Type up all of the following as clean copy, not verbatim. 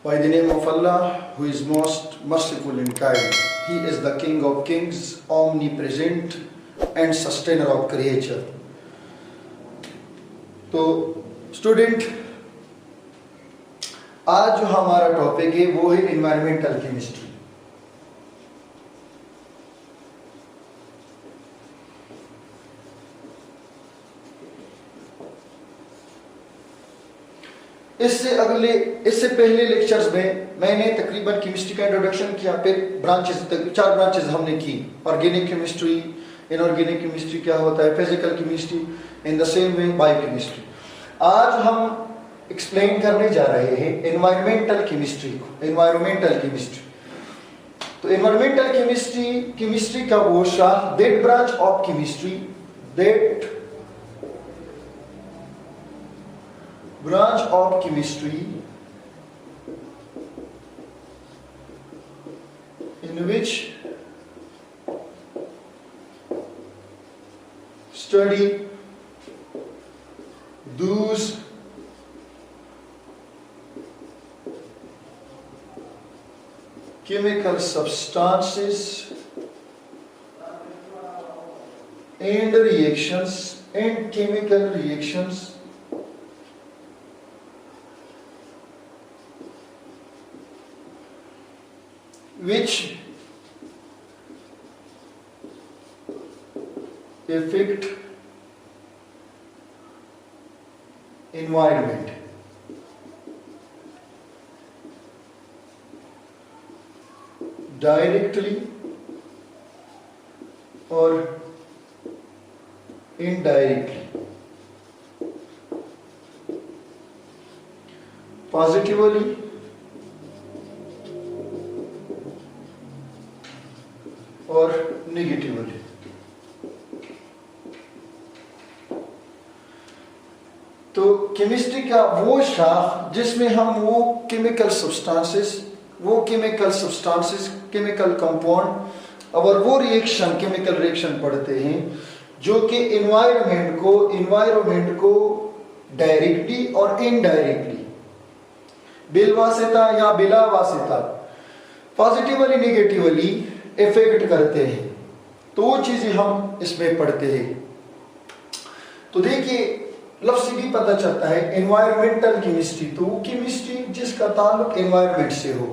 By the name of Allah, who is most merciful and kind. He is the King of Kings, omnipresent and sustainer of creature. तो student, आज जो हमारा topic है वो है environmental chemistry. इससे पहले लेक्चर्स में मैंने तकरीबन केमिस्ट्री का इंट्रोडक्शन किया, फिर चार ब्रांचेस हमने की। ऑर्गेनिक केमिस्ट्री, इनऑर्गेनिक केमिस्ट्री क्या होता है, physical chemistry, in the same way biochemistry. आज हम एक्सप्लेन करने जा रहे हैं एनवायरमेंटल केमिस्ट्री को। एनवायरमेंटल केमिस्ट्री, तो एनवायरमेंटल केमिस्ट्री का वो शाख, that branch of chemistry, that branch of chemistry in which study those chemical substances and reactions and chemical reactions which affect environment. Directly or indirectly, positively और negatively. तो chemistry का वो शाख जिसमें हम वो केमिकल कंपाउंड और वो केमिकल रिएक्शन पढ़ते हैं जो कि एनवायरनमेंट को डायरेक्टली और इनडायरेक्टली, बिलवासिता या बिला वासिता, पॉजिटिवली नेगेटिवली इफेक्ट करते हैं। तो वो चीजें हम इसमें पढ़ते हैं। तो देखिए, लफ्ज से भी पता चलता है एनवायरमेंटल केमिस्ट्री, तो वो केमिस्ट्री जिसका ताल्लुक एनवायरनमेंट से हो।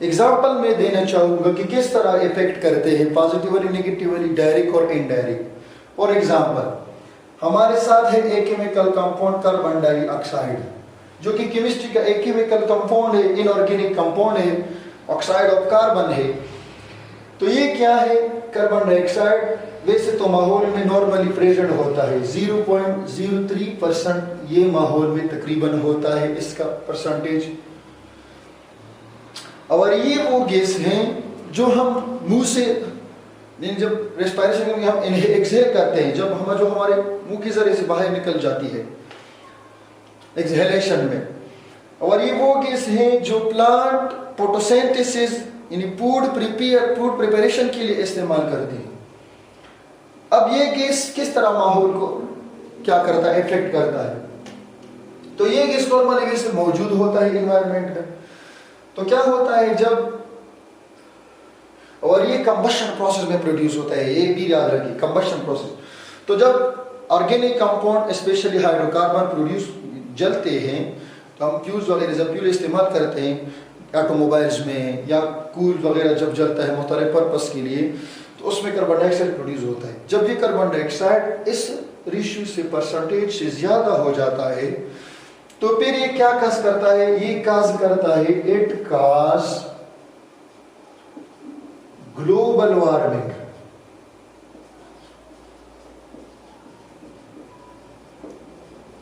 एग्जांपल मैं देना चाहूंगा कि किस तरह इफेक्ट करते हैं, पॉजिटिवली, नेगेटिवली, डायरेक्ट और इनडायरेक्ट। फॉर एग्जांपल, हमारे साथ है एक केमिकल कंपाउंड कार्बन डाइऑक्साइड, जो कि केमिस्ट्री का एक केमिकल कंपाउंड है, इनऑर्गेनिक कंपाउंड है, ऑक्साइड ऑफ कार्बन है। तो ये क्या है, कार्बन डाइऑक्साइड। वैसे तो माहौल में नॉर्मली प्रेजेंट होता है 0.03%, ये माहौल में तकरीबन होता है इसका परसेंटेज। और ये वो गैस हैं जो हम मुंह से, जब रेस्पिरेशन करेंगे, हम एक्सहेल करते हैं, जब हमारे मुंह के जरिए से बाहर निकल जाती है एक्सहेलेशन में। और ये वो गैस हैं जो प्लांट फोटोसिंथेसिस यानी फूड प्रिपरेशन के लिए इस्तेमाल करते हैं। अब ये गैस किस तरह माहौल को क्या करता है, इफेक्ट करता है। तो ये गैस नॉर्मली वैसे मौजूद होता है एनवायरनमेंट में। तो क्या होता है जब, और ये कंबशन प्रोसेस में प्रोड्यूस होता है, ये भी याद रखिए, कंबशन प्रोसेस। तो जब organic compound specially hydrocarbon produce जलते हैं, तो हम फ्यूज वगैरह इस्तेमाल करते हैं ऑटोमोबाइल्स में, या कूल वगैरह जब जलता है मुख्तलिफ पर्पस के लिए, तो उसमें कार्बन डाइऑक्साइड प्रोड्यूस होता है। जब ये कार्बन डाइऑक्साइड इस रेशियो से, परसेंटेज से ज्यादा हो जाता है, तो फिर ये क्या काज करता है, ये काज करता है, it cause global warming.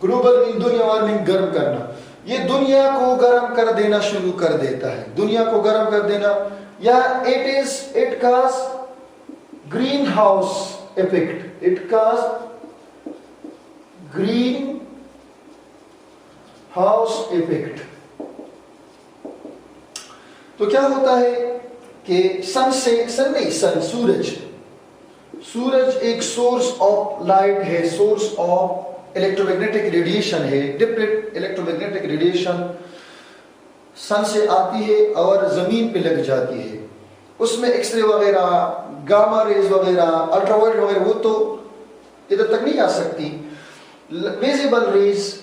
Global mean दुनिया वार्मिंग, गर्म करना। ये दुनिया को गर्म कर देना शुरू कर देता है, दुनिया को गर्म कर देना, या it cause green house effect, it cause green house effect. तो क्या होता है कि सूरज एक सोर्स ऑफ लाइट है, सोर्स ऑफ इलेक्ट्रोमैग्नेटिक रेडिएशन है, डिफरेंट इलेक्ट्रोमैग्नेटिक रेडिएशन सन से आती है और ज़मीन पे लग जाती है, उसमें एक्सरे वगैरह, गामा रेज वगैरह, अल्ट्रावायलेट वगैरह, वो तो इधर तक नहीं आ सकती। विजिबल रेज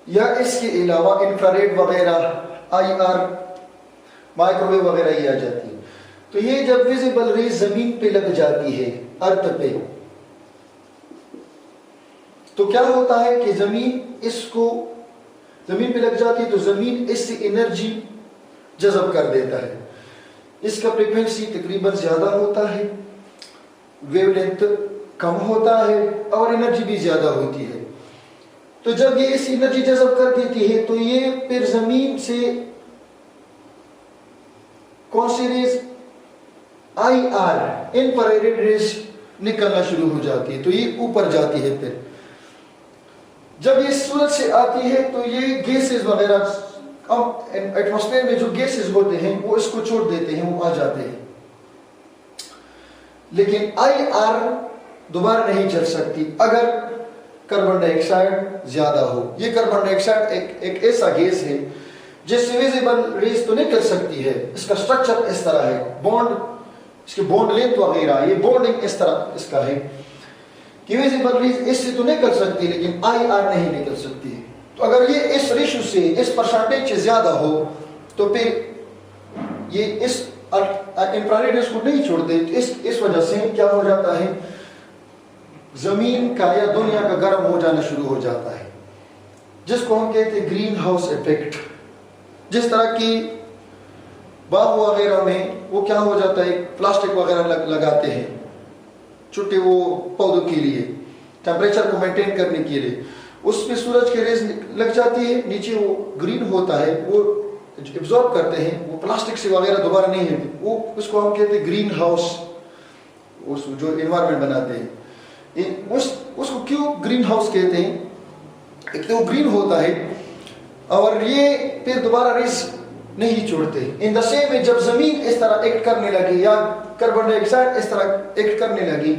या इसके अलावा इंफ्रारेड वगैरह, IR, माइक्रोवेव वगैरह ये आ जाती है। तो ये जब विजिबल रेज जमीन पे लग जाती है, अर्थ पे, तो क्या होता है कि जमीन पे लग जाती है तो जमीन इससे एनर्जी जज़ब कर देता है। इसका फ्रीक्वेंसी तकरीबन ज्यादा होता है, वेवलेंथ कम होता है और एनर्जी भी ज्यादा होती है। तो जब ये इस एनर्जी जज़ब कर देती है तो ये फिर जमीन से कौन सी रेज, IR, इंफ्रारेड रेज निकलना शुरू हो जाती है, तो ये ऊपर जाती है। फिर जब ये सूरज से आती है तो ये गैसेस वगैरह एटमॉस्फेयर में जो गैसेस होते हैं वो इसको छोड़ देते हैं, वो आ जाते हैं। लेकिन IR दोबारा नहीं चल सकती अगर कार्बन डाइऑक्साइड ज्यादा हो। ये कार्बन डाइऑक्साइड एक ऐसा गैस है जिससे विजिबल रेज तो निकल सकती है। इसका स्ट्रक्चर इस तरह है, बॉन्ड, इसके बॉन्ड लेंथ वगैरह, ये बॉन्डिंग इस तरह इसका है कि विजिबल रेज इससे तो निकल सकती है लेकिन IR नहीं निकल सकती है। तो अगर ये इस रेशो से, इस परसेंटेज से ज्यादा हो तो फिर ये इस इंफ्रारेड रेज को नहीं छोड़ते। तो इस वजह से क्या हो जाता है, जमीन का या दुनिया का गर्म हो जाना शुरू हो जाता है, जिसको हम कहते हैं ग्रीन हाउस इफेक्ट। जिस तरह की बाग वगैरह में वो क्या हो जाता है, प्लास्टिक वगैरह लगाते हैं छोटे वो पौधों के लिए, टेम्परेचर को मेंटेन करने के लिए, उसमें सूरज की रेज लग जाती है, नीचे वो ग्रीन होता है, वो एब्जॉर्ब करते हैं, वो प्लास्टिक से वगैरह दोबारा नहीं है, वो उसको हम कहते हैं ग्रीन हाउस, उस जो एनवायरमेंट बनाते हैं। उसको क्यों ग्रीन हाउस कहते हैं, एक तो वो ग्रीन होता है और ये फिर दोबारा रेज नहीं छोड़ते। इन द सेम वे जब जमीन इस तरह एक्ट करने लगी या कार्बन डाइऑक्साइड इस तरह एक्ट करने लगी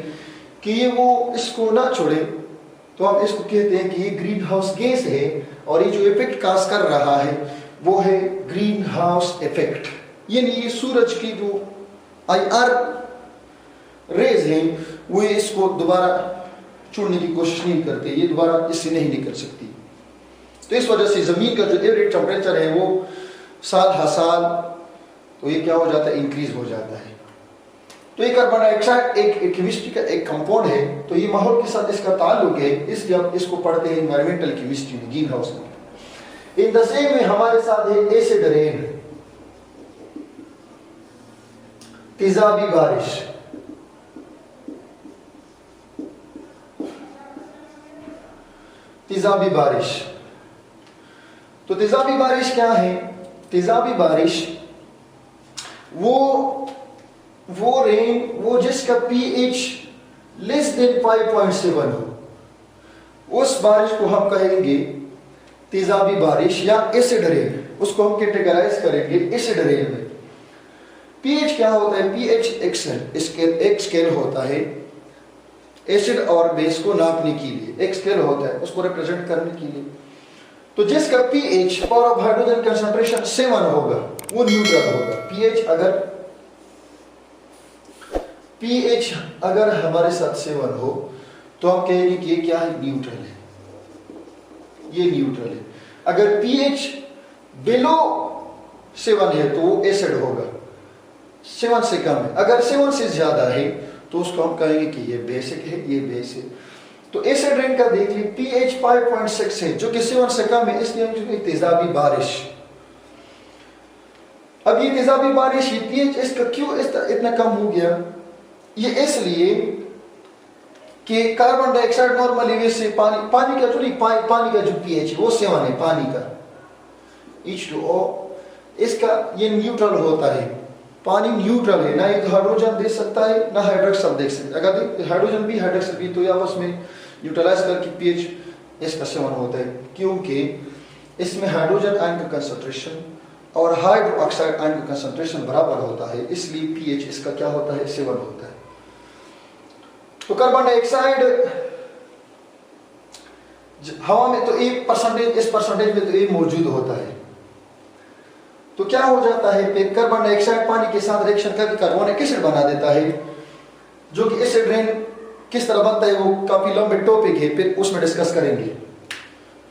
कि ये वो इसको ना छोड़े, तो हम इसको कहते हैं कि ये ग्रीन हाउस गैस है और ये जो इफेक्ट कास्ट कर रहा है वो है ग्रीन हाउस इफेक्ट। यानी ये सूरज की जो IR रेज है वो इसको दोबारा छोड़ने की कोशिश नहीं करते, ये दोबारा इससे नहीं निकल सकती। तो इस वजह से जमीन का जो एवरेज टेम्परेचर है वो साल हर साल तो ये क्या हो जाता है, इंक्रीज हो जाता है। तो ये कार्बन डाइऑक्साइड एक केमिस्ट्री का एक कंपाउंड है, तो ये माहौल के साथ इसका ताल्लुक है, इसलिए हम इसको पढ़ते हैं एनवायरमेंटल केमिस्ट्री में, ग्रीन हाउस में। इन द सेम में हमारे साथ है एसिड रेन, तेजाबी बारिश। तेजाबी बारिश, तो तेजाबी बारिश क्या है? तेजाबी बारिश वो रेन वो जिसका pH लेस देन 5.7 हो, उस बारिश को हम कहेंगे तेजाबी बारिश या एसिड रेन। उसको हम कैटेगराइज करेंगे एसिड रेन में। pH क्या होता है? pH एक स्केल होता है एसिड और बेस को नापने के लिए, एक स्केल होता है उसको रिप्रेजेंट करने के लिए। तो जिसका pH power of hydrogen concentration 7 होगा वो न्यूट्रल होगा। pH अगर हमारे साथ 7 हो तो हम कहेंगे कि ये क्या है? न्यूट्रल है, ये न्यूट्रल है। अगर pH बिलो 7 है तो वो एसिड होगा, 7 से कम है। अगर 7 से ज्यादा है तो उसको हम कहेंगे कि ये बेसिक है, ये बेस है। तो एसिड रेन का देख ली, pH 5.6 है जो कि 7 से कम है, इसलिए हम तेजाबी बारिश। अब ये तेजाबी बारिश, ये pH इसका क्यों इतना कम हो गया? ये इसलिए कि कार्बन डाइऑक्साइड नॉर्मली वैसे पानी का जो नहीं, पानी का जो pH है वो 7 है, पानी का H2O, इसका ये न्यूट्रल होता है। पानी न्यूट्रल है, ना ये हाइड्रोजन दे सकता है ना हाइड्रोक्साइड दे सकता है। अगर हाइड्रोजन भी हाइड्रोक्साइड भी तो या उसमें न्यूट्रलाइज करके pH इसका 7 होता है, क्योंकि इसमें हाइड्रोजन आयन का कंसंट्रेशन और हाइड्रोक्साइड आयन का कंसंट्रेशन बराबर होता है, इसलिए pH इसका क्या होता है? 7 होता है। तो कार्बन डाइऑक्साइड हवा में तो एक परसेंटेज, इस परसेंटेज में तो ये मौजूद होता है। तो क्या हो जाता है फिर कार्बन डाइऑक्साइड पानी के साथ रिएक्शन करके कार्बोनिक एसिड बना देता है, जो कि एसिड रेन किस तरह बनता है वो काफी लंबे टॉपिक है, फिर उसमें डिस्कस करेंगे।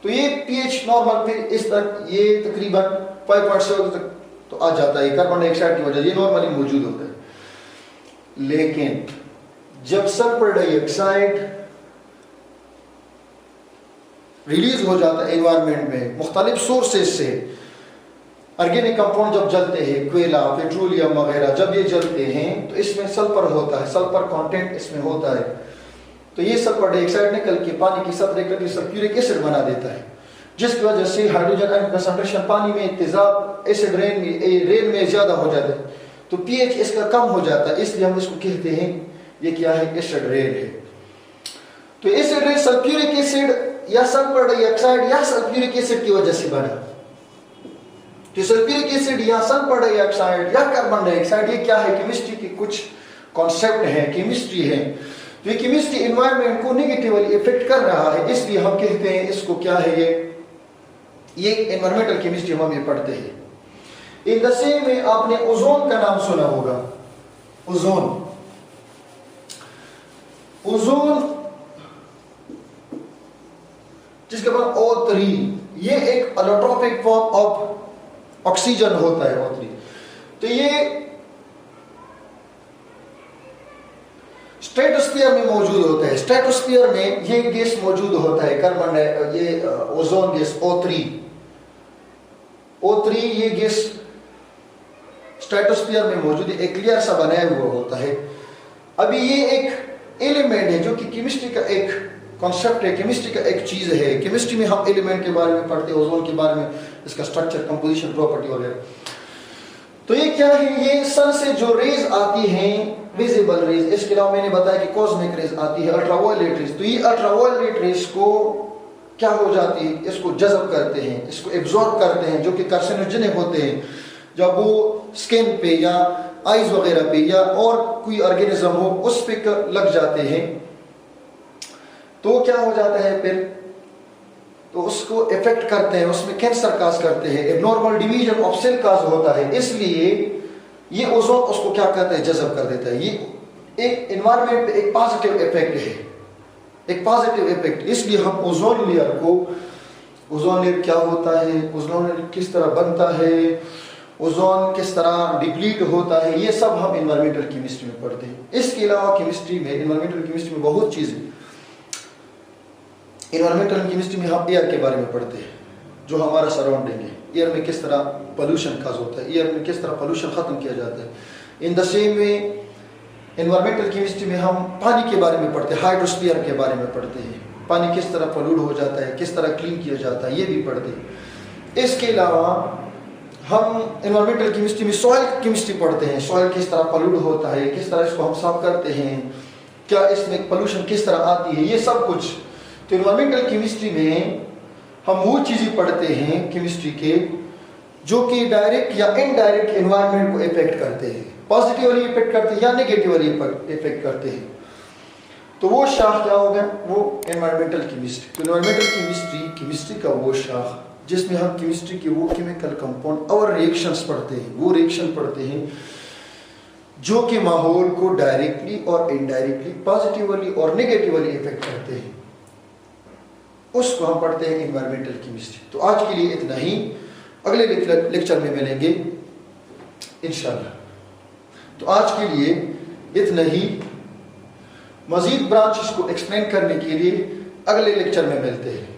तो ये पीएच नॉर्मल फिर इस तक ये तकरीबन 5.7 तक तो आ जाता है कार्बन डाइऑक्साइड की वजह, ये नॉर्मली मौजूद होता है। लेकिन जब सल्फर डाइऑक्साइड रिलीज हो जाता है एनवायरनमेंट में मुख्तलिफ सोर्सेज से, ऑर्गेनिक कंपाउंड जब जलते हैं, कोयला, पेट्रोलियम वगैरह जब ये जलते हैं तो इसमें सल्फर होता है, सल्फर कंटेंट इसमें होता है। तो ये सल्फर डाइऑक्साइड निकल के पानी की सतह करके सल्फ्यूरिक एसिड बना देता है, जिसकी वजह से हाइड्रोजन आयन कंसंट्रेशन पानी में तेजाब एसिड रेन में ज्यादा हो जाता है, तो पीएच इसका कम हो जाता है, इसलिए हम इसको कहते हैं ये क्या है, एसिड रेन है। तो एसिड रेन सल्फ्यूरिक एसिड या सल्फर डाइऑक्साइड या सल्फ्यूरिक एसिड की वजह से बना। तो सल्फ्यूरिक एसिड या सल्फर डाइऑक्साइड या कार्बन डाइऑक्साइड ये क्या है, केमिस्ट्री की कुछ कॉन्सेप्ट है, केमिस्ट्री है। तो ये केमिस्ट्री एनवायरनमेंट को नेगेटिवली इफेक्ट कर रहा है, इसलिए हम कहते हैं इसको क्या है, ये एनवायरमेंटल केमिस्ट्री हम ये पढ़ते हैं। इन द सेम में आपने ओजोन का नाम सुना होगा। ओजोन जिसके बाद O3, ये एक एलोट्रोपिक फॉर्म ऑफ ऑक्सीजन होता है O3। तो ये स्ट्रेटोस्फीयर में मौजूद होता है, स्ट्रेटोस्फीयर में ये गैस मौजूद होता है, कार्बन ये ओजोन गैस O3 ये गैस स्ट्रेटोस्फीयर में मौजूद है, एक लेयर सा बनाया हुआ होता है। अभी ये एक एलिमेंट है जो कि केमिस्ट्री का एक कॉन्सेप्ट है, केमिस्ट्री का एक चीज है। केमिस्ट्री में हम एलिमेंट के बारे में पढ़ते हैं, ओजोन के बारे में, इसका स्ट्रक्चर, कंपोजिशन, प्रॉपर्टी वगैरह। तो ये क्या है, ये सन से जो रेज आती हैं, विजिबल रेज, इसके अलावा मैंने बताया कि कॉस्मिक रेज आती है, अल्ट्रावायलेट रेज। तो ये अल्ट्रावायलेट रेज को क्या हो जाती है, इसको जज़ब करते हैं, इसको एब्जॉर्ब करते हैं, जो कि कार्सिनोजेनिक होते हैं। जब वो स्किन पे या आईज वगैरह पे या और कोई ऑर्गेनिज्म हो उस पे लग जाते हैं, तो क्या हो जाता है फिर, तो उसको इफेक्ट करते हैं, उसमें कैंसर काज करते हैं, एबनॉर्मल डिवीजन ऑफ सेल काज होता है। इसलिए ये ओजोन उसको क्या करता है, जज़ब कर देता है। ये एक एनवायरनमेंट पे एक पॉजिटिव इफेक्ट है, एक पॉजिटिव इफेक्ट। इसलिए हम ओजोन लेयर को, ओजोन लेयर क्या होता है, ओजोन लेयर किस तरह बनता है, ओजोन किस तरह डिप्लीट होता है, ये सब हम एनवायरमेंटल केमिस्ट्री में पढ़ते हैं। इसके अलावा केमिस्ट्री में, एनवायरमेंटल केमिस्ट्री में बहुत चीज़ें, एनवायरमेंटल केमिस्ट्री में हम एयर के बारे में पढ़ते हैं, जो हमारा सराउंडिंग है, एयर में किस तरह पोल्यूशन काज होता है, एयर में किस तरह पोल्यूशन खत्म किया जाता है। In the same way environmental chemistry में हम पानी के बारे में पढ़ते हैं, हाइड्रोस्फीयर के बारे में पढ़ते हैं, पानी किस तरह पोल्यूट हो जाता है, किस तरह क्लीन किया जाता है, ये भी पढ़ते हैं। इसके अलावा हम एनवायरमेंटल केमिस्ट्री में सॉइल केमिस्ट्री पढ़ते हैं, सॉइल किस तरह पोल्यूट होता है, किस तरह इसको हम साफ करते हैं, क्या इसमें पोल्यूशन किस तरह आती है, ये सब कुछ। तो एनवायरमेंटल केमिस्ट्री में हम वो चीज़ें पढ़ते हैं केमिस्ट्री के जो कि डायरेक्ट या इनडायरेक्ट एनवायरनमेंट को इफेक्ट करते हैं, पॉजिटिवली इफेक्ट करते हैं या नेगेटिवली इफेक्ट करते हैं। तो वो शाख क्या होगा, वो एनवायरमेंटल केमिस्ट्री। तो एनवायरमेंटल केमिस्ट्री का वो शाख जिसमें हम केमिस्ट्री के वो केमिकल कंपाउंड और रिएक्शंस पढ़ते हैं, वो रिएक्शन पढ़ते हैं जो कि माहौल को डायरेक्टली और इनडायरेक्टली, पॉजिटिवली और नेगेटिवली इफेक्ट करते हैं, उसको हम पढ़ते हैं एनवायरमेंटल केमिस्ट्री। तो आज के लिए इतना ही, अगले लेक्चर में मिलेंगे इंशाल्लाह। तो आज के लिए इतना ही, मजीद ब्रांचेस को एक्सप्लेन करने के लिए अगले लेक्चर में मिलते हैं।